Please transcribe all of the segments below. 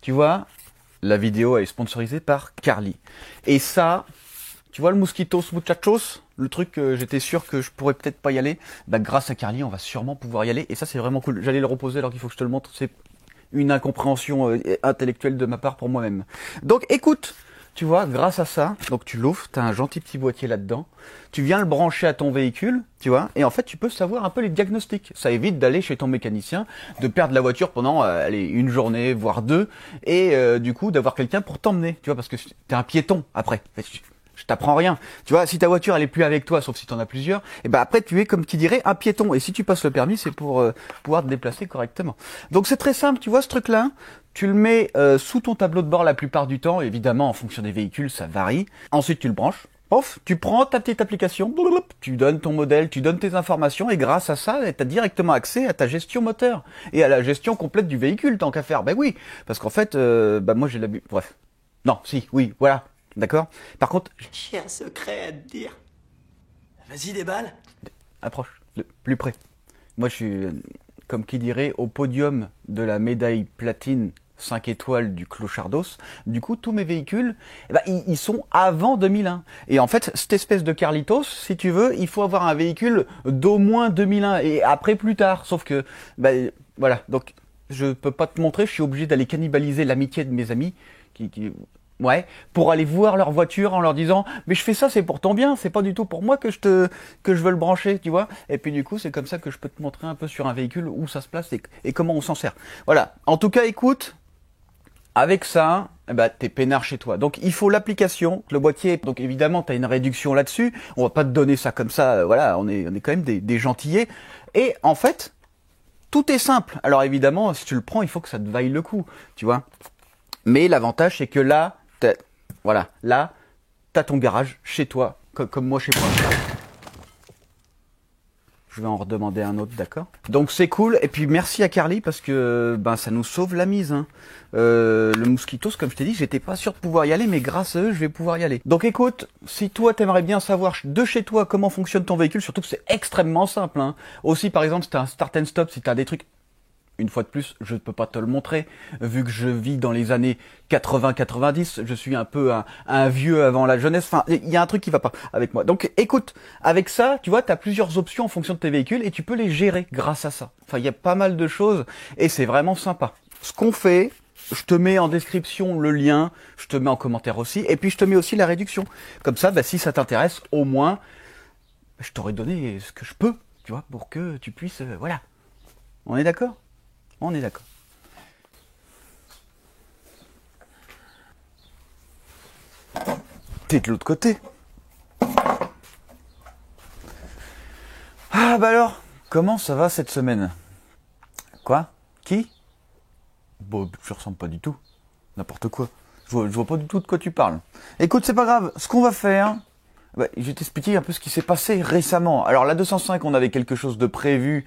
tu vois, la vidéo est sponsorisée par Carly. Et ça, tu vois le Mosquitos Muchachos, le truc que j'étais sûr que je pourrais peut-être pas y aller, bah grâce à Carly, on va sûrement pouvoir y aller. Et ça, c'est vraiment cool. J'allais le reposer alors qu'il faut que je te le montre. C'est une incompréhension intellectuelle de ma part pour moi-même. Donc écoute, tu vois, grâce à ça, donc tu l'ouvres, tu as un gentil petit boîtier là-dedans, tu viens le brancher à ton véhicule, tu vois, et en fait tu peux savoir un peu les diagnostics. Ça évite d'aller chez ton mécanicien, de perdre la voiture pendant allez, une journée, voire deux, et du coup d'avoir quelqu'un pour t'emmener, tu vois, parce que t'es un piéton après. Je t'apprends rien. Tu vois, si ta voiture elle est plus avec toi, sauf si t'en as plusieurs, et ben après tu es comme qui dirait un piéton. Et si tu passes le permis, c'est pour pouvoir te déplacer correctement. Donc c'est très simple, tu vois ce truc-là. Tu le mets sous ton tableau de bord la plupart du temps. Évidemment, en fonction des véhicules, ça varie. Ensuite, tu le branches. Pof, tu prends ta petite application, tu donnes ton modèle, tu donnes tes informations et grâce à ça, tu as directement accès à ta gestion moteur et à la gestion complète du véhicule, tant qu'à faire. Ben oui, parce qu'en fait, moi j'ai l'habitude. Bref. Non, si, oui, voilà. D'accord. Par contre, j'ai un secret à te dire. Vas-y, déballe. Approche, plus près. Moi, je suis, comme qui dirait, au podium de la médaille platine 5 étoiles du Clochardos. Du coup, tous mes véhicules, ils sont avant 2001. Et en fait, cette espèce de Carlitos, si tu veux, il faut avoir un véhicule d'au moins 2001 et après plus tard. Sauf que, voilà. Donc, je peux pas te montrer, je suis obligé d'aller cannibaliser l'amitié de mes amis ouais, pour aller voir leur voiture en leur disant mais je fais ça c'est pour ton bien, c'est pas du tout pour moi que je veux le brancher, tu vois. Et puis du coup c'est comme ça que je peux te montrer un peu sur un véhicule où ça se place et comment on s'en sert. Voilà. En tout cas écoute, avec ça, t'es peinard chez toi. Donc il faut l'application, le boîtier. Donc évidemment t'as une réduction là-dessus. On va pas te donner ça comme ça. Voilà, on est quand même des gentillets. Et en fait tout est simple. Alors évidemment si tu le prends il faut que ça te vaille le coup, tu vois. Mais l'avantage c'est que là voilà, là, t'as ton garage chez toi, comme moi chez moi. Je vais en redemander un autre, d'accord? Donc c'est cool, et puis merci à Carly parce que ça nous sauve la mise. Hein. Le Mosquitos, comme je t'ai dit, j'étais pas sûr de pouvoir y aller, mais grâce à eux, je vais pouvoir y aller. Donc écoute, si toi t'aimerais bien savoir de chez toi comment fonctionne ton véhicule, surtout que c'est extrêmement simple. Hein. Aussi par exemple, si t'as un start and stop, si t'as des trucs. Une fois de plus, je ne peux pas te le montrer, vu que je vis dans les années 80-90, je suis un peu un vieux avant la jeunesse, enfin, il y a un truc qui va pas avec moi. Donc écoute, avec ça, tu vois, tu as plusieurs options en fonction de tes véhicules et tu peux les gérer grâce à ça. Enfin, il y a pas mal de choses et c'est vraiment sympa. Ce qu'on fait, je te mets en description le lien, je te mets en commentaire aussi, et puis je te mets aussi la réduction. Comme ça, si ça t'intéresse, au moins, je t'aurais donné ce que je peux, tu vois, pour que tu puisses, voilà. On est d'accord ? On est d'accord. T'es de l'autre côté. Ah alors, comment ça va cette semaine? Quoi? Qui? Bon, je ressemble pas du tout. N'importe quoi. Je vois pas du tout de quoi tu parles. Écoute, c'est pas grave. Ce qu'on va faire, je vais t'expliquer un peu ce qui s'est passé récemment. Alors la 205, on avait quelque chose de prévu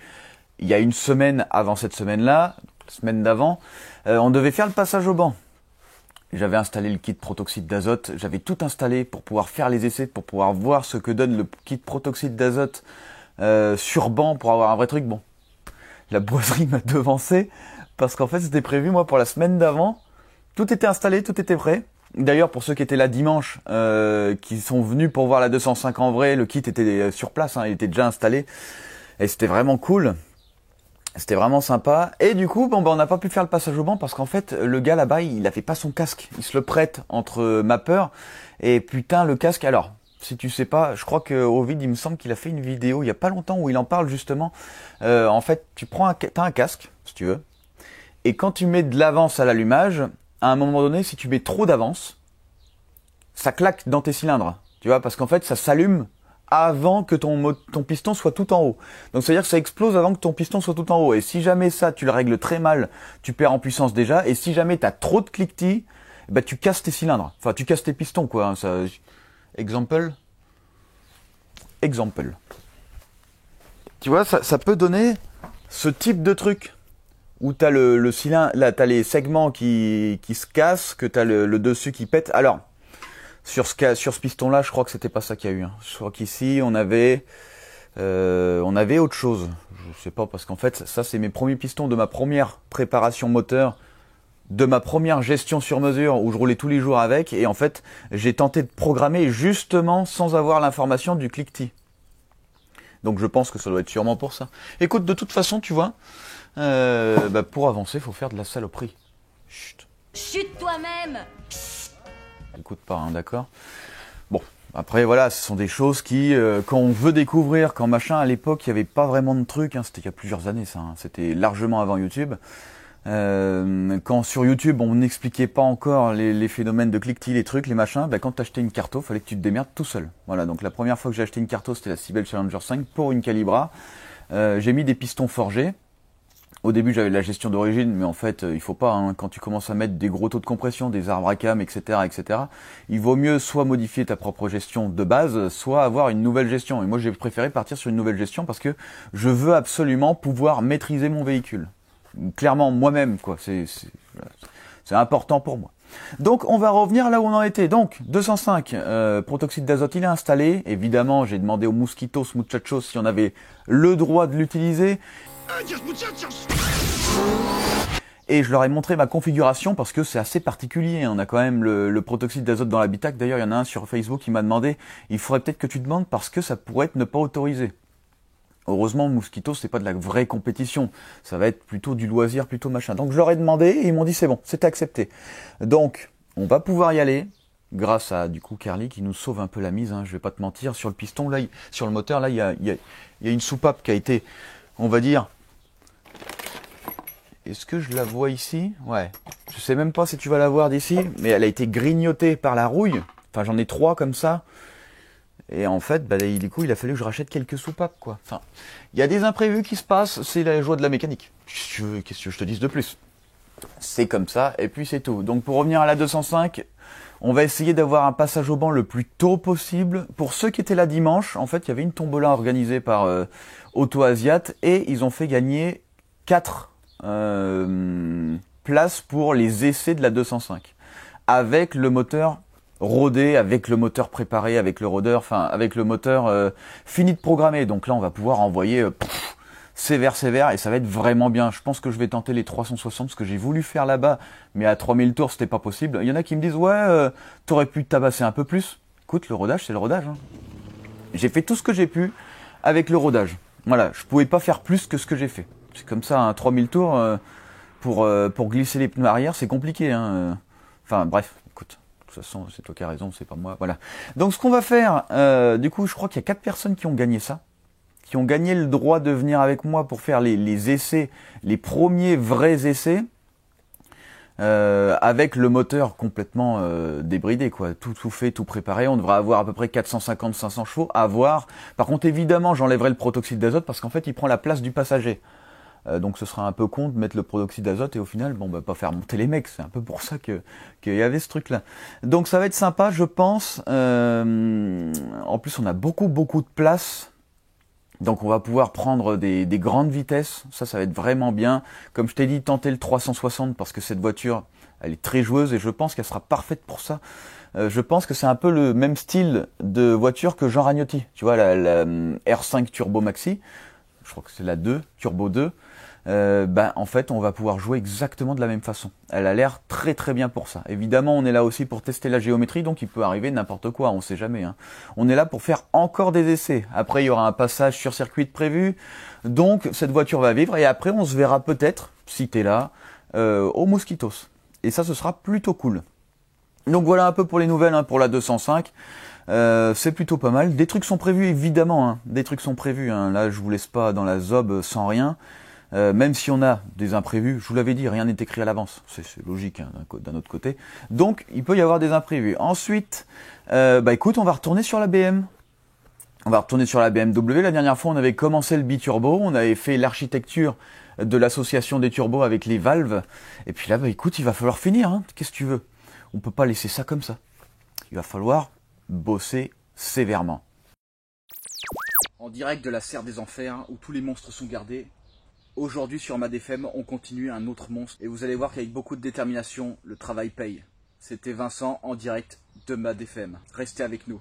il y a une semaine avant cette semaine-là. Semaine d'avant, on devait faire le passage au banc. J'avais installé le kit protoxyde d'azote, j'avais tout installé pour pouvoir faire les essais, pour pouvoir voir ce que donne le kit protoxyde d'azote sur banc pour avoir un vrai truc. Bon, la boiserie m'a devancé parce qu'en fait c'était prévu moi pour la semaine d'avant. Tout était installé, tout était prêt. D'ailleurs pour ceux qui étaient là dimanche, qui sont venus pour voir la 205 en vrai, le kit était sur place, hein, il était déjà installé et c'était vraiment cool. C'était vraiment sympa. Et du coup, on n'a pas pu faire le passage au banc parce qu'en fait, le gars là-bas, il avait pas son casque. Il se le prête entre mapper. Et putain, le casque. Alors, si tu sais pas, je crois que Ovid, il me semble qu'il a fait une vidéo il y a pas longtemps où il en parle justement. En fait, t'as un casque, si tu veux. Et quand tu mets de l'avance à l'allumage, à un moment donné, si tu mets trop d'avance, ça claque dans tes cylindres. Tu vois, parce qu'en fait, ça s'allume avant que ton piston soit tout en haut. Donc c'est-à-dire que ça explose avant que ton piston soit tout en haut. Et si jamais ça, tu le règles très mal, tu perds en puissance déjà. Et si jamais tu as trop de cliquetis, tu casses tes cylindres. Enfin, tu casses tes pistons, quoi. Hein, ça... Exemple. Tu vois, ça peut donner ce type de truc. Où tu as le cylindre, là, tu as les segments qui se cassent, que tu as le dessus qui pète. Alors, sur ce piston-là, je crois que c'était pas ça qu'il y a eu. Hein. Je crois qu'ici, on avait autre chose. Je sais pas, parce qu'en fait, ça, c'est mes premiers pistons de ma première préparation moteur. de ma première gestion sur mesure où je roulais tous les jours avec, et en fait j'ai tenté de programmer justement sans avoir l'information du cliquetis. Donc je pense que ça doit être sûrement pour ça. Écoute, de toute façon, tu vois, pour avancer, il faut faire de la saloperie. Chut. Chut toi-même. Écoute pas, hein, d'accord. Bon, après voilà, ce sont des choses qui, quand on veut découvrir, quand machin, à l'époque, il n'y avait pas vraiment de trucs, hein, c'était il y a plusieurs années ça, hein, c'était largement avant YouTube. Quand sur YouTube on n'expliquait pas encore les phénomènes de cliquetis, les trucs, les machins, quand t'achetais une carto, fallait que tu te démerdes tout seul. Voilà, donc la première fois que j'ai acheté une carto, c'était la Sibel Challenger 5 pour une Calibra. J'ai mis des pistons forgés. Au début j'avais de la gestion d'origine, mais en fait il faut pas, hein, quand tu commences à mettre des gros taux de compression, des arbres à cam, etc., il vaut mieux soit modifier ta propre gestion de base, soit avoir une nouvelle gestion. Et moi j'ai préféré partir sur une nouvelle gestion parce que je veux absolument pouvoir maîtriser mon véhicule. Clairement moi-même, quoi. C'est important pour moi. Donc on va revenir là où on en était. Donc 205, protoxyde d'azote, il est installé. Évidemment, j'ai demandé aux Mosquitos Muchachos si on avait le droit de l'utiliser. Et je leur ai montré ma configuration parce que c'est assez particulier. On a quand même le protoxyde d'azote dans l'habitacle. D'ailleurs, il y en a un sur Facebook qui m'a demandé, il faudrait peut-être que tu demandes parce que ça pourrait être ne pas autorisé. Heureusement, Mosquito, c'est pas de la vraie compétition. Ça va être plutôt du loisir, plutôt machin. Donc je leur ai demandé et ils m'ont dit c'est bon, c'est accepté. Donc on va pouvoir y aller grâce à du coup Carly qui nous sauve un peu la mise. Hein, je vais pas te mentir, sur le piston là, sur le moteur là, il y a une soupape qui a été, on va dire. Est-ce que je la vois ici? Ouais. Je sais même pas si tu vas la voir d'ici, mais elle a été grignotée par la rouille. Enfin, j'en ai 3 comme ça. Et en fait, du coup, il a fallu que je rachète quelques soupapes, quoi. Enfin, il y a des imprévus qui se passent, c'est la joie de la mécanique. Qu'est-ce que je te dise de plus? C'est comme ça, et puis c'est tout. Donc pour revenir à la 205, on va essayer d'avoir un passage au banc le plus tôt possible. Pour ceux qui étaient là dimanche, en fait, il y avait une tombola organisée par Auto Asiat, et ils ont fait gagner 4 places pour les essais de la 205. Avec le moteur rodé, avec le moteur préparé, avec le rodeur, enfin avec le moteur fini de programmer. Donc là on va pouvoir envoyer sévère, et ça va être vraiment bien. Je pense que je vais tenter les 360 parce que j'ai voulu faire là-bas, mais à 3000 tours c'était pas possible. Il y en a qui me disent ouais, t'aurais pu tabasser un peu plus. Écoute, le rodage c'est le rodage. Hein. J'ai fait tout ce que j'ai pu avec le rodage. Voilà, je pouvais pas faire plus que ce que j'ai fait. C'est comme ça, hein, 3000 tours pour glisser les pneus arrière, c'est compliqué. Hein. Enfin bref, écoute. De toute façon, c'est toi qui as raison, c'est pas moi. Voilà. Donc ce qu'on va faire, du coup, je crois qu'il y a 4 personnes qui ont gagné ça, qui ont gagné le droit de venir avec moi pour faire les essais, les premiers vrais essais, avec le moteur complètement débridé, quoi. Tout fait, tout préparé. On devra avoir à peu près 450-500 chevaux à voir. Par contre, évidemment, j'enlèverai le protoxyde d'azote parce qu'en fait, il prend la place du passager. Donc ce sera un peu con de mettre le protoxyde d'azote et au final, pas faire monter les mecs. C'est un peu pour ça qu'il y avait ce truc-là. Donc ça va être sympa, je pense. En plus, on a beaucoup de place. Donc on va pouvoir prendre des grandes vitesses. Ça va être vraiment bien. Comme je t'ai dit, tenter le 360 parce que cette voiture, elle est très joueuse et je pense qu'elle sera parfaite pour ça. Je pense que c'est un peu le même style de voiture que Jean Ragnotti. Tu vois, la R5 Turbo Maxi. Je crois que c'est la 2, Turbo 2. En fait, on va pouvoir jouer exactement de la même façon. Elle a l'air très bien pour ça. Évidemment, on est là aussi pour tester la géométrie, donc il peut arriver n'importe quoi, on sait jamais. Hein. On est là pour faire encore des essais. Après, il y aura un passage sur circuit de prévu. Donc, cette voiture va vivre et après, on se verra peut-être, si t'es là, aux Mosquitos. Et ça, ce sera plutôt cool. Donc voilà un peu pour les nouvelles, hein, pour la 205. C'est plutôt pas mal. Des trucs sont prévus, évidemment. Hein. Des trucs sont prévus. Hein. Là, je vous laisse pas dans la zob sans rien. Même si on a des imprévus, je vous l'avais dit, rien n'est écrit à l'avance. C'est logique hein, d'un autre côté. Donc, il peut y avoir des imprévus. Ensuite, écoute, on va retourner sur la BM. On va retourner sur la BMW. La dernière fois, on avait commencé le biturbo. On avait fait l'architecture de l'association des turbos avec les valves. Et puis là, écoute, il va falloir finir. Hein. Qu'est-ce que tu veux? On peut pas laisser ça comme ça. Il va falloir bosser sévèrement. En direct de la serre des enfers, où tous les monstres sont gardés, aujourd'hui sur MadFM, on continue un autre monstre. Et vous allez voir qu'avec beaucoup de détermination, le travail paye. C'était Vincent en direct de MadFM. Restez avec nous.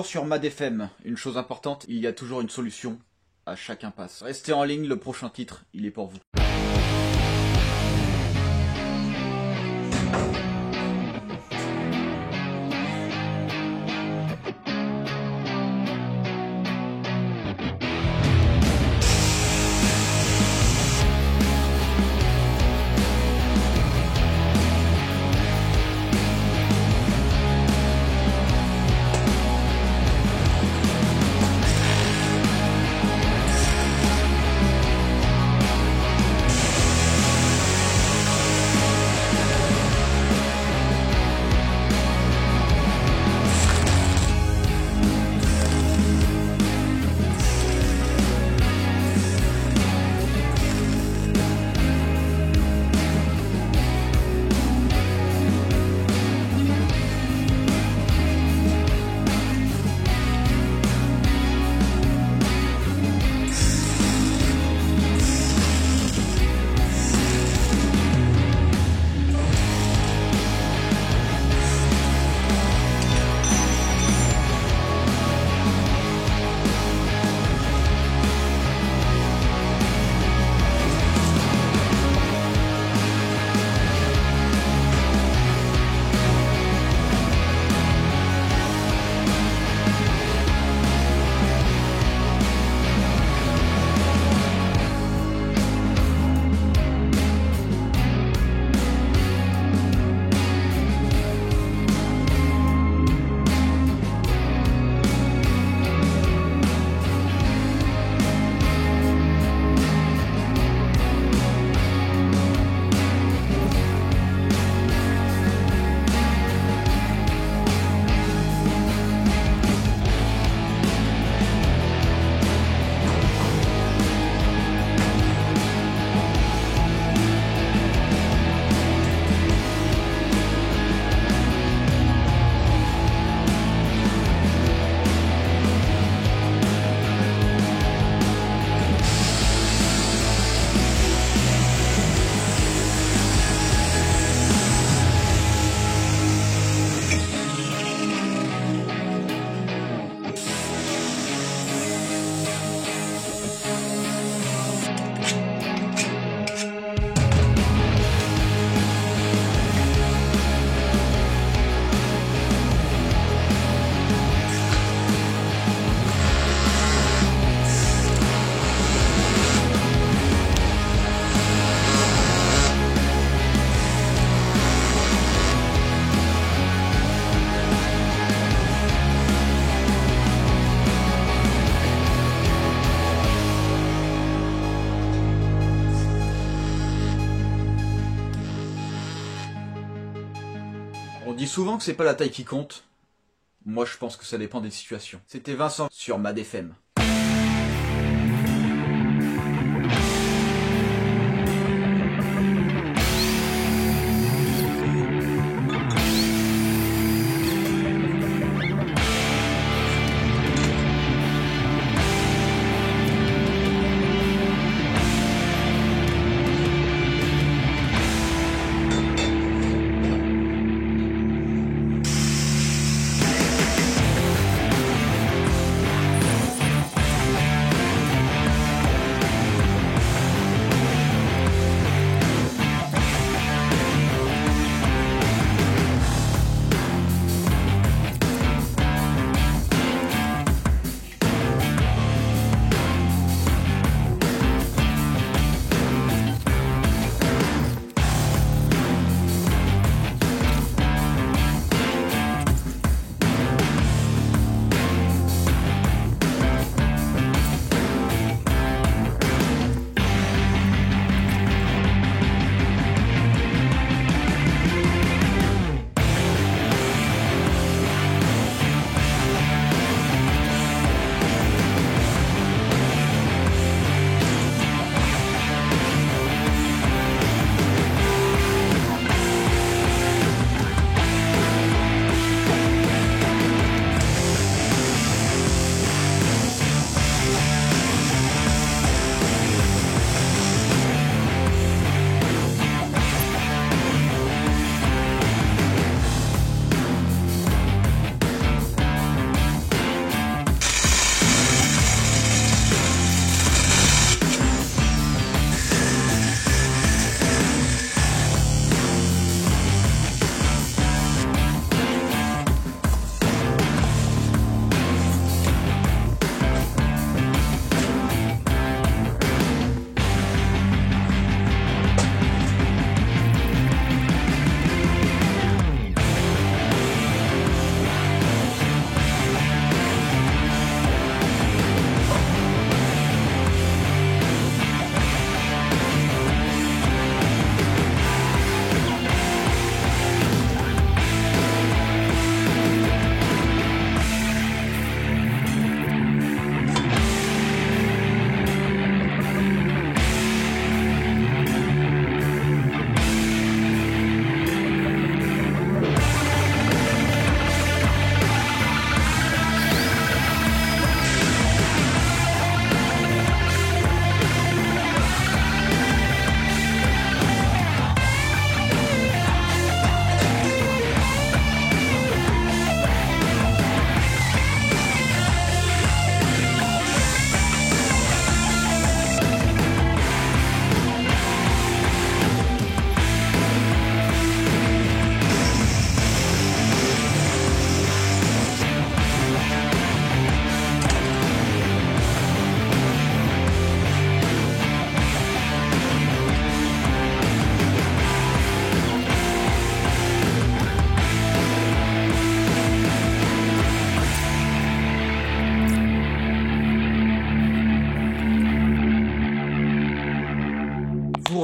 toujours sur Mad FM. Une chose importante, il y a toujours une solution à chaque impasse. Restez en ligne, le prochain titre, il est pour vous. On dit souvent que c'est pas la taille qui compte. Moi, je pense que ça dépend des situations. C'était Vincent sur Mad FM.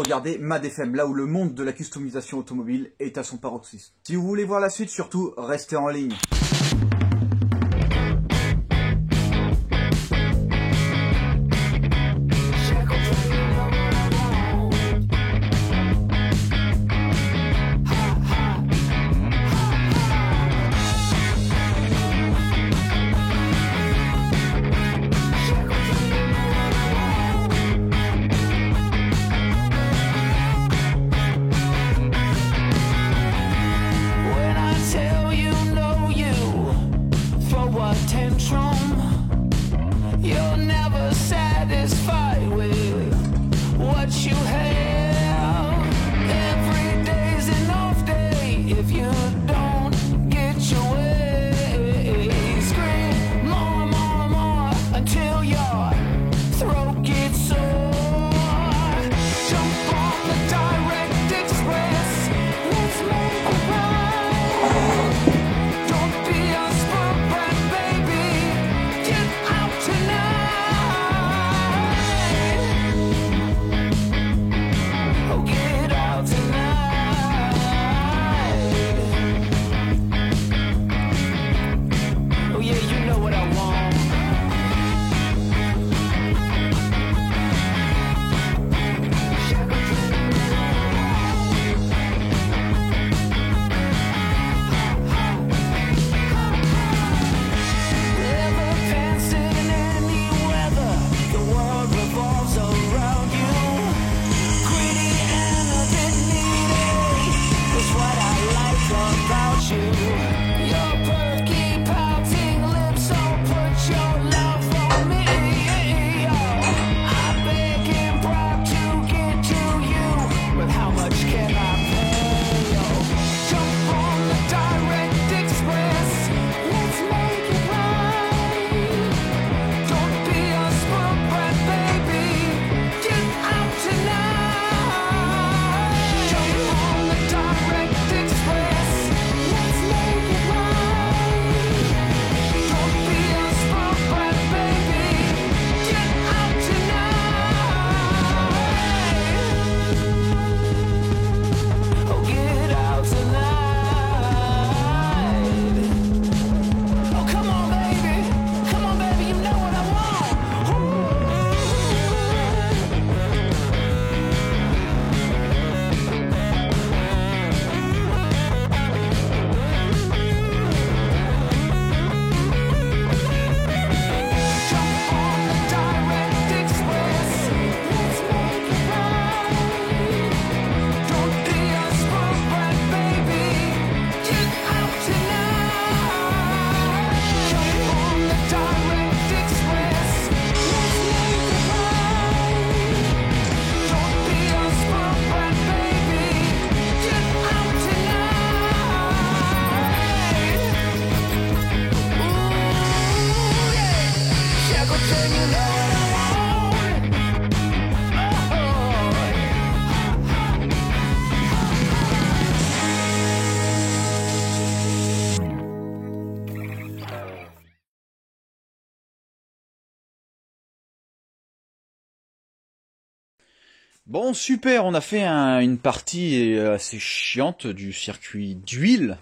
regardez Mad FM, là où le monde de la customisation automobile est à son paroxysme. Si vous voulez voir la suite, surtout, restez en ligne. Bon, super, on a fait une partie assez chiante du circuit d'huile.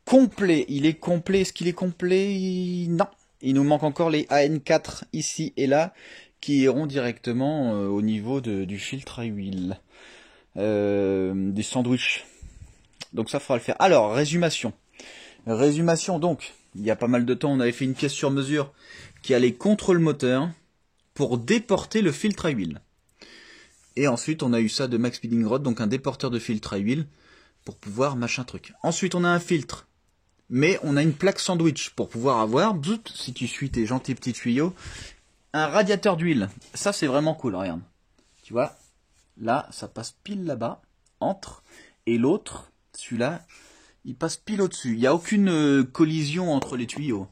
Complet, il est complet, est-ce qu'il est complet? Non, il nous manque encore les AN4 ici et là, qui iront directement au niveau du filtre à huile, des sandwichs. Donc ça fera le faire. Alors, résumation. Résumation, donc, il y a pas mal de temps, on avait fait une pièce sur mesure qui allait contre le moteur pour déporter le filtre à huile. Et ensuite, on a eu ça de Max Speeding Rod, donc un déporteur de filtre à huile pour pouvoir machin truc. Ensuite, on a un filtre, mais on a une plaque sandwich pour pouvoir avoir, si tu suis tes gentils petits tuyaux, un radiateur d'huile. Ça, c'est vraiment cool, regarde. Tu vois, là, ça passe pile là-bas, entre, et l'autre, celui-là, il passe pile au-dessus. Il n'y a aucune collision entre les tuyaux.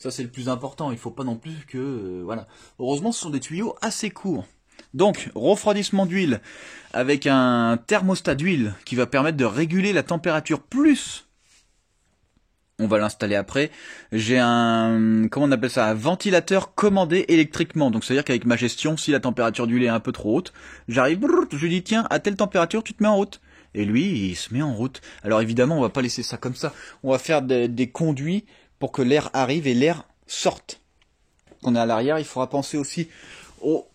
Ça, c'est le plus important. Il ne faut pas non plus que... voilà. Heureusement, ce sont des tuyaux assez courts. Donc, refroidissement d'huile avec un thermostat d'huile qui va permettre de réguler la température plus On va l'installer après. J'ai un, comment on appelle ça, un ventilateur commandé électriquement. Donc, c'est-à-dire qu'avec ma gestion, si la température d'huile est un peu trop haute, j'arrive, je lui dis, tiens, à telle température, tu te mets en route. Et lui, il se met en route. Alors, évidemment, on va pas laisser ça comme ça. On va faire des conduits pour que l'air arrive et l'air sorte. Quand on est à l'arrière, il faudra penser aussi au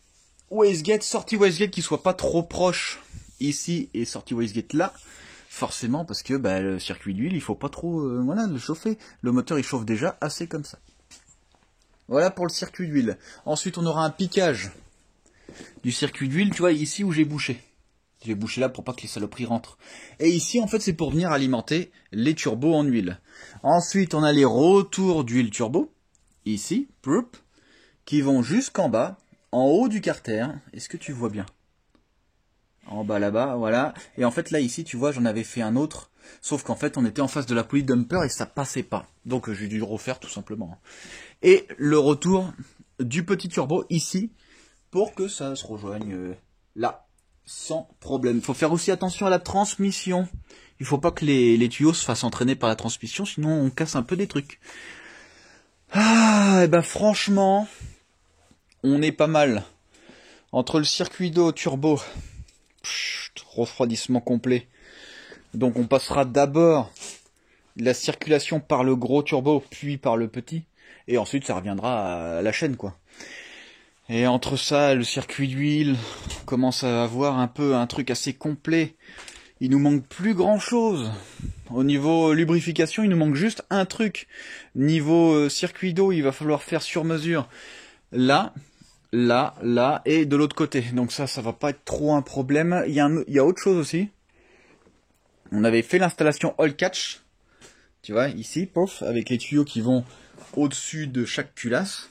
wastegate, sortie wastegate qui soit pas trop proche ici et sortie wastegate là. Forcément, parce que le circuit d'huile, il faut pas trop voilà, le chauffer. Le moteur, il chauffe déjà assez comme ça. Voilà pour le circuit d'huile. Ensuite, on aura un piquage du circuit d'huile, tu vois, ici où j'ai bouché. J'ai bouché là pour pas que les saloperies rentrent. Et ici, en fait, c'est pour venir alimenter les turbos en huile. Ensuite, on a les retours d'huile turbo, ici, qui vont jusqu'en bas, en haut du carter. Est-ce que tu vois bien ? En bas là-bas, voilà. Et en fait là ici tu vois j'en avais fait un autre. Sauf qu'en fait on était en face de la poulie dumper et ça passait pas. Donc j'ai dû le refaire tout simplement. Et le retour du petit turbo ici pour que ça se rejoigne là sans problème. Faut faire aussi attention à la transmission. Il faut pas que les tuyaux se fassent entraîner par la transmission sinon on casse un peu des trucs. Ah et ben franchement on est pas mal. Entre le circuit d'eau turbo, refroidissement complet. Donc on passera d'abord la circulation par le gros turbo, puis par le petit, et ensuite ça reviendra à la chaîne quoi. Et entre ça, le circuit d'huile commence à avoir un peu un truc assez complet. Il nous manque plus grand chose. Au niveau lubrification, il nous manque juste un truc. Niveau circuit d'eau, il va falloir faire sur mesure. Là, et de l'autre côté. Donc ça va pas être trop un problème. Il y a autre chose aussi. On avait fait l'installation all catch. Tu vois, ici, pof, avec les tuyaux qui vont au-dessus de chaque culasse.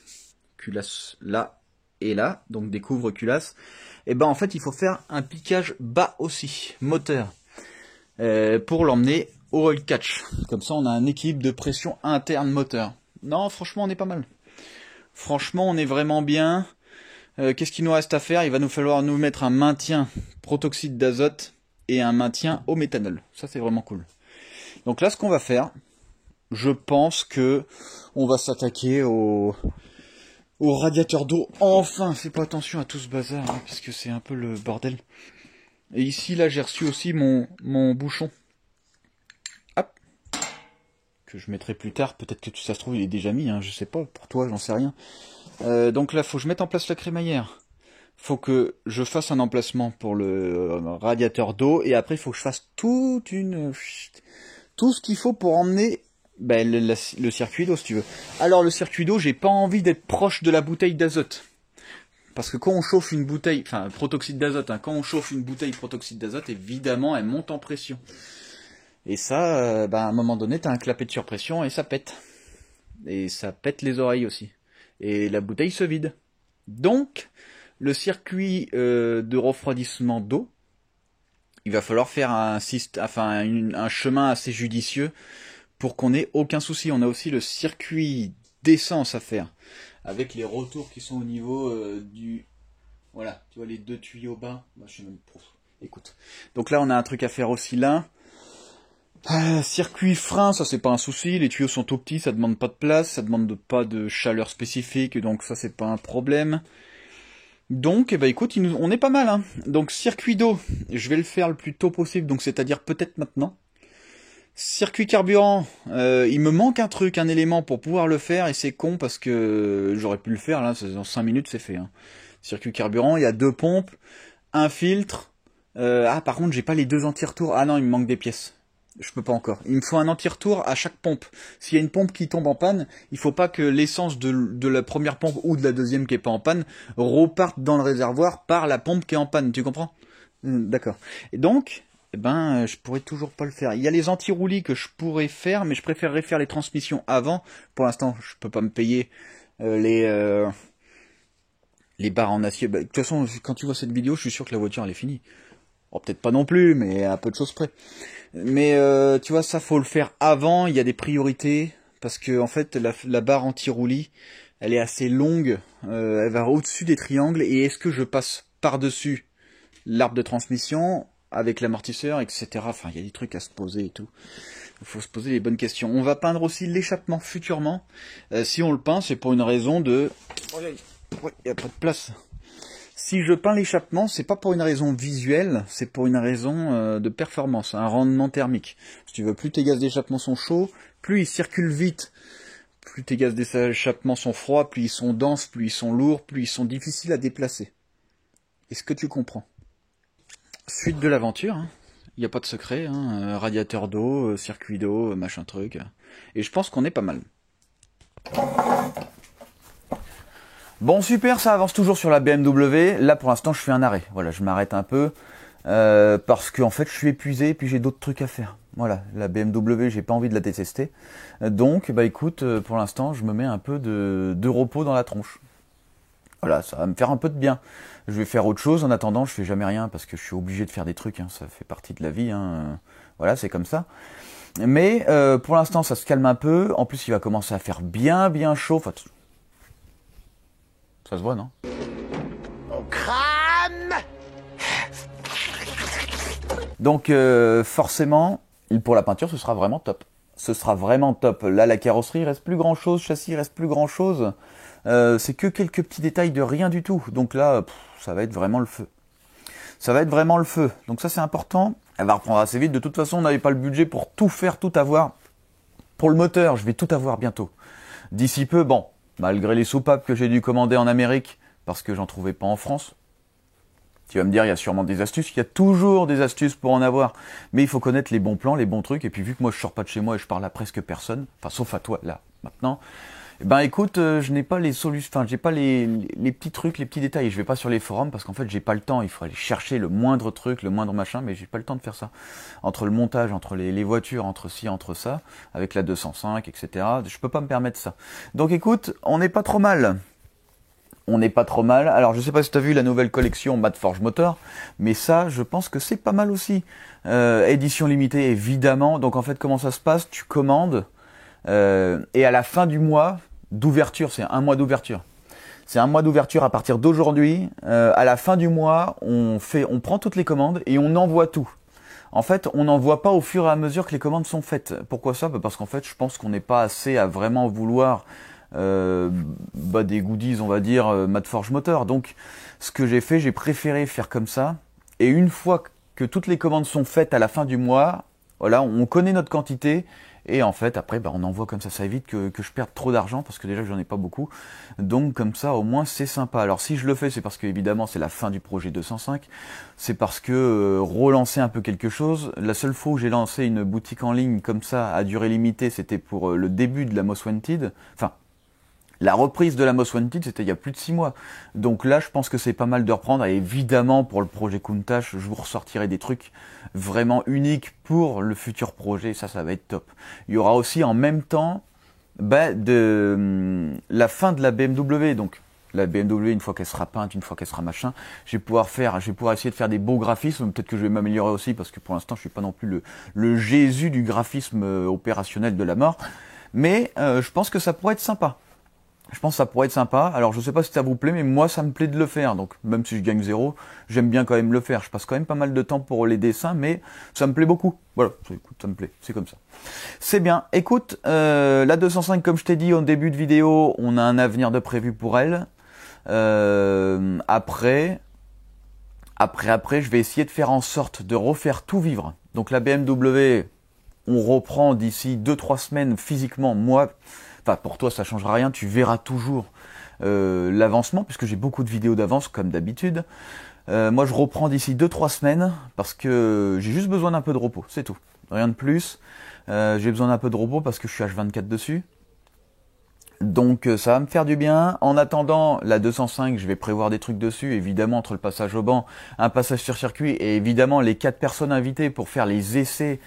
Culasse là et là, donc des couvre-culasses. Et ben en fait, il faut faire un piquage bas aussi, moteur, pour l'emmener au all catch. Comme ça, on a un équilibre de pression interne moteur. Non, franchement, on est pas mal. Franchement, on est vraiment bien. Qu'est-ce qu'il nous reste à faire ? Il va nous falloir nous mettre un maintien protoxyde d'azote et un maintien au méthanol. Ça, c'est vraiment cool. Donc là, ce qu'on va faire, je pense que on va s'attaquer au radiateur d'eau. Enfin, fais pas attention à tout ce bazar, hein, parce que c'est un peu le bordel. Et ici, là, j'ai reçu aussi mon bouchon. Hop. Que je mettrai plus tard. Peut-être que ça se trouve, il est déjà mis, hein, je sais pas. Pour toi, j'en sais rien. Donc là, faut que je mette en place la crémaillère. Faut que je fasse un emplacement pour le radiateur d'eau. Et après, il faut que je fasse tout ce qu'il faut pour emmener le circuit d'eau, si tu veux. Alors, le circuit d'eau, j'ai pas envie d'être proche de la bouteille d'azote. Parce que quand on chauffe une bouteille, enfin, protoxyde d'azote, hein, quand on chauffe une bouteille protoxyde d'azote, évidemment, elle monte en pression. Et ça, à un moment donné, t'as un clapet de surpression et ça pète. Et ça pète les oreilles aussi. Et la bouteille se vide. Donc, le circuit de refroidissement d'eau, il va falloir faire un chemin assez judicieux pour qu'on ait aucun souci. On a aussi le circuit d'essence à faire, avec les retours qui sont au niveau du... Voilà, tu vois les deux tuyaux bas. Bah, je sais même pas. Écoute. Donc là, on a un truc à faire aussi là. Circuit frein, ça c'est pas un souci, les tuyaux sont tout petits, ça demande pas de place, ça demande pas de chaleur spécifique, donc ça c'est pas un problème. Donc, écoute, on est pas mal, hein. Donc circuit d'eau, je vais le faire le plus tôt possible, donc c'est-à-dire peut-être maintenant. Circuit carburant, il me manque un truc, un élément pour pouvoir le faire, et c'est con parce que j'aurais pu le faire, là, dans 5 minutes c'est fait. Hein. Circuit carburant, il y a 2 pompes, un filtre, par contre j'ai pas les 2 anti-retours, ah non, il me manque des pièces. Je peux pas encore. Il me faut un anti-retour à chaque pompe. S'il y a une pompe qui tombe en panne, il faut pas que l'essence de la première pompe ou de la deuxième qui est pas en panne reparte dans le réservoir par la pompe qui est en panne. Tu comprends ? D'accord. Et donc, je pourrais toujours pas le faire. Il y a les anti-roulis que je pourrais faire, mais je préférerais faire les transmissions avant. Pour l'instant, je peux pas me payer les barres en acier. De toute façon, quand tu vois cette vidéo, je suis sûr que la voiture elle est finie. Oh, peut-être pas non plus, mais à peu de choses près. Mais tu vois, ça faut le faire avant, il y a des priorités, parce que en fait la barre anti-roulis, elle est assez longue, elle va au-dessus des triangles, et est-ce que je passe par-dessus l'arbre de transmission, avec l'amortisseur, etc. Enfin, il y a des trucs à se poser et tout. Il faut se poser les bonnes questions. On va peindre aussi l'échappement futurement. Si on le peint, c'est pour une raison de... Ouais, il n'y a pas de place. Si je peins l'échappement, c'est pas pour une raison visuelle, c'est pour une raison de performance, un rendement thermique. Si tu veux, plus tes gaz d'échappement sont chauds, plus ils circulent vite. Plus tes gaz d'échappement sont froids, plus ils sont denses, plus ils sont lourds, plus ils sont difficiles à déplacer. Est-ce que tu comprends? Suite de l'aventure, hein. Il n'y a pas de secret, hein. Radiateur d'eau, circuit d'eau, machin truc. Et je pense qu'on est pas mal. Bon, super, ça avance toujours sur la BMW. Là, pour l'instant, je fais un arrêt. Voilà, je m'arrête un peu. Parce que en fait, je suis épuisé et puis j'ai d'autres trucs à faire. Voilà, la BMW, j'ai pas envie de la détester. Donc, bah écoute, pour l'instant, je me mets un peu de repos dans la tronche. Voilà, ça va me faire un peu de bien. Je vais faire autre chose. En attendant, je fais jamais rien parce que je suis obligé de faire des trucs. Hein. Ça fait partie de la vie. Hein. Voilà, c'est comme ça. Mais pour l'instant, ça se calme un peu. En plus, il va commencer à faire bien chaud. Enfin, ça se voit, non? On crame. Donc, forcément, pour la peinture, ce sera vraiment top. Ce sera vraiment top. Là, la carrosserie, il reste plus grand chose. Châssis, il reste plus grand chose. C'est que quelques petits détails de rien du tout. Donc là, ça va être vraiment le feu. Ça va être vraiment le feu. Donc ça, c'est important. Elle va reprendre assez vite. De toute façon, on n'avait pas le budget pour tout faire, tout avoir. Pour le moteur, je vais tout avoir bientôt. D'ici peu, bon, malgré les soupapes que j'ai dû commander en Amérique, parce que j'en trouvais pas en France. Tu vas me dire, il y a sûrement des astuces. Il y a toujours des astuces pour en avoir. Mais il faut connaître les bons plans, les bons trucs. Et puis vu que moi, je sors pas de chez moi et je parle à presque personne, enfin, sauf à toi, là, maintenant... Eh ben écoute, je n'ai pas les solutions, enfin j'ai pas les petits trucs, les petits détails. Je vais pas sur les forums parce qu'en fait j'ai pas le temps. Il faut aller chercher le moindre truc, le moindre machin, mais j'ai pas le temps de faire ça. Entre le montage, entre les voitures, entre ci, entre ça, avec la 205, etc. Je peux pas me permettre ça. Donc écoute, on n'est pas trop mal. On n'est pas trop mal. Alors je sais pas si tu as vu la nouvelle collection Mad Forge Motor, mais ça, je pense que c'est pas mal aussi. Édition limitée évidemment. Donc en fait comment ça se passe? Tu commandes. Et à la fin du mois d'ouverture, c'est un mois d'ouverture. C'est un mois d'ouverture à partir d'aujourd'hui. À la fin du mois, on prend toutes les commandes et on envoie tout. En fait, on n'envoie pas au fur et à mesure que les commandes sont faites. Pourquoi ça? Parce qu'en fait, je pense qu'on n'est pas assez à vraiment vouloir des goodies, on va dire, Mad Forge Motor. Donc, ce que j'ai fait, j'ai préféré faire comme ça. Et une fois que toutes les commandes sont faites à la fin du mois, voilà, on connaît notre quantité. Et en fait, après, on envoie comme ça évite que je perde trop d'argent, parce que déjà, j'en ai pas beaucoup. Donc, comme ça, au moins, c'est sympa. Alors, si je le fais, c'est parce que, évidemment, c'est la fin du projet 205. C'est parce que relancer un peu quelque chose. La seule fois où j'ai lancé une boutique en ligne comme ça, à durée limitée, c'était pour le début de la Most Wanted. Enfin, la reprise de la Most Wanted, c'était il y a plus de 6 mois. Donc là, je pense que c'est pas mal de reprendre. Et évidemment, pour le projet Countach, je vous ressortirai des trucs vraiment uniques pour le futur projet. Ça va être top. Il y aura aussi en même temps la fin de la BMW. Donc la BMW, une fois qu'elle sera peinte, une fois qu'elle sera machin, je vais pouvoir essayer de faire des beaux graphismes. Peut-être que je vais m'améliorer aussi, parce que pour l'instant, je suis pas non plus le Jésus du graphisme opérationnel de la mort. Mais je pense que ça pourrait être sympa. Je pense que ça pourrait être sympa. Alors je sais pas si ça vous plaît, mais moi ça me plaît de le faire. Donc même si je gagne 0, j'aime bien quand même le faire. Je passe quand même pas mal de temps pour les dessins, mais ça me plaît beaucoup. Voilà, écoute, ça me plaît, c'est comme ça. C'est bien. Écoute, la 205, comme je t'ai dit au début de vidéo, on a un avenir de prévu pour elle. Après, je vais essayer de faire en sorte de refaire tout vivre. Donc la BMW, on reprend d'ici 2-3 semaines physiquement. Moi, enfin pour toi ça changera rien, tu verras toujours l'avancement, puisque j'ai beaucoup de vidéos d'avance comme d'habitude. Moi je reprends d'ici 2-3 semaines, parce que j'ai juste besoin d'un peu de repos, c'est tout. Rien de plus. J'ai besoin d'un peu de repos parce que je suis H24 dessus. Donc ça va me faire du bien. En attendant, la 205, je vais prévoir des trucs dessus, évidemment entre le passage au banc, un passage sur circuit, et évidemment les 4 personnes invitées pour faire les essais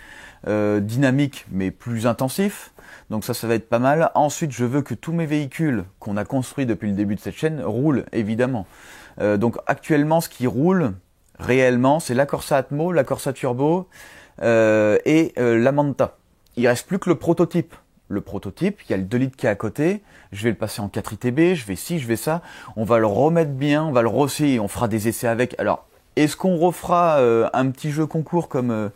dynamiques mais plus intensifs. Donc ça va être pas mal. Ensuite, je veux que tous mes véhicules qu'on a construits depuis le début de cette chaîne roulent, évidemment. Donc actuellement, ce qui roule réellement, c'est la Corsa Atmo, la Corsa Turbo et la Manta. Il reste plus que le prototype. Le prototype, il y a le 2 litres qui est à côté, je vais le passer en 4 ITB, je vais ci, je vais ça, on va le remettre bien, on va le on fera des essais avec. Alors, est-ce qu'on refera un petit jeu concours comme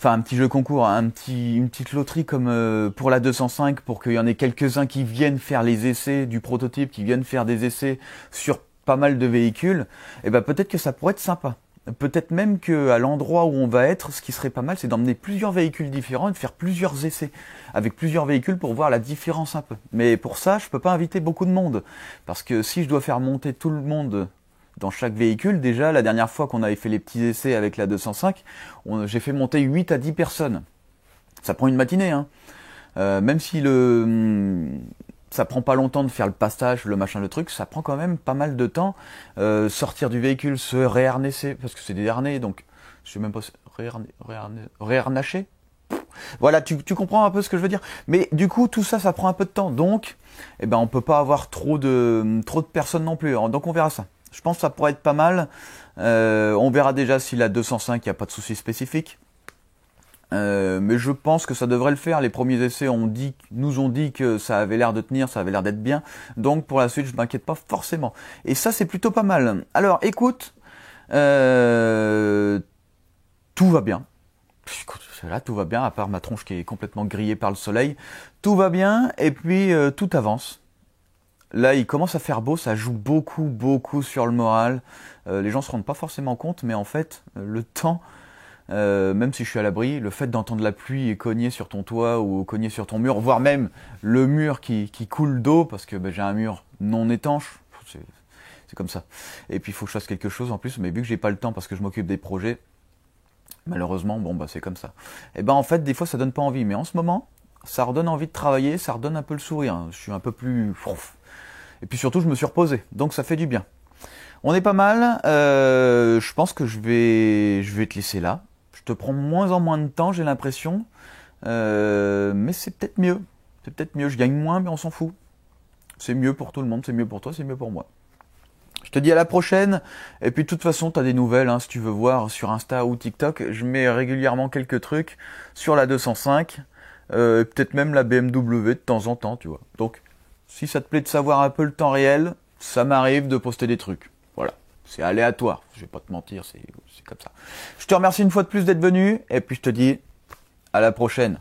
enfin un petit jeu concours, une petite loterie comme pour la 205 pour qu'il y en ait quelques-uns qui viennent faire les essais du prototype, qui viennent faire des essais sur pas mal de véhicules, et ben peut-être que ça pourrait être sympa. Peut-être même que à l'endroit où on va être, ce qui serait pas mal, c'est d'emmener plusieurs véhicules différents et de faire plusieurs essais avec plusieurs véhicules pour voir la différence un peu. Mais pour ça, je peux pas inviter beaucoup de monde parce que si je dois faire monter tout le monde dans chaque véhicule, déjà la dernière fois qu'on avait fait les petits essais avec la 205, j'ai fait monter 8 à 10 personnes. Ça prend une matinée, hein. Même si ça prend pas longtemps de faire le passage, le machin, le truc, ça prend quand même pas mal de temps. Sortir du véhicule, se réharnesser, parce que c'est des harnais, donc je sais même pas, réharnacher. Voilà, tu comprends un peu ce que je veux dire. Mais du coup, tout ça, ça prend un peu de temps. Donc, eh ben, on peut pas avoir trop de personnes non plus. Donc, on verra ça. Je pense que ça pourrait être pas mal. On verra déjà si la 205, il n'y a pas de souci spécifique. Mais je pense que ça devrait le faire. Les premiers essais nous ont dit que ça avait l'air de tenir, ça avait l'air d'être bien. Donc pour la suite, je m'inquiète pas forcément. Et ça, c'est plutôt pas mal. Alors, écoute, tout va bien. Là, tout va bien, à part ma tronche qui est complètement grillée par le soleil. Tout va bien, et puis tout avance. Là, il commence à faire beau, ça joue beaucoup sur le moral. Les gens se rendent pas forcément compte, mais en fait, le temps... même si je suis à l'abri, le fait d'entendre la pluie cogner sur ton toit ou cogner sur ton mur, voire même le mur qui coule d'eau, parce que j'ai un mur non étanche, c'est comme ça. Et puis il faut que je fasse quelque chose en plus, mais vu que j'ai pas le temps parce que je m'occupe des projets, malheureusement, c'est comme ça. Et en fait, des fois ça donne pas envie, mais en ce moment, ça redonne envie de travailler, ça redonne un peu le sourire. Je suis un peu plus... Et puis surtout, je me suis reposé, donc ça fait du bien. On est pas mal, je pense que je vais te laisser là. Je te prends moins en moins de temps, j'ai l'impression. Mais c'est peut-être mieux. C'est peut-être mieux. Je gagne moins, mais on s'en fout. C'est mieux pour tout le monde, c'est mieux pour toi, c'est mieux pour moi. Je te dis à la prochaine. Et puis de toute façon, tu as des nouvelles, hein, si tu veux voir sur Insta ou TikTok. Je mets régulièrement quelques trucs sur la 205. Peut-être même la BMW de temps en temps, tu vois. Donc, si ça te plaît de savoir un peu le temps réel, ça m'arrive de poster des trucs. Voilà, c'est aléatoire, je vais pas te mentir, c'est comme ça. Je te remercie une fois de plus d'être venu, et puis je te dis à la prochaine.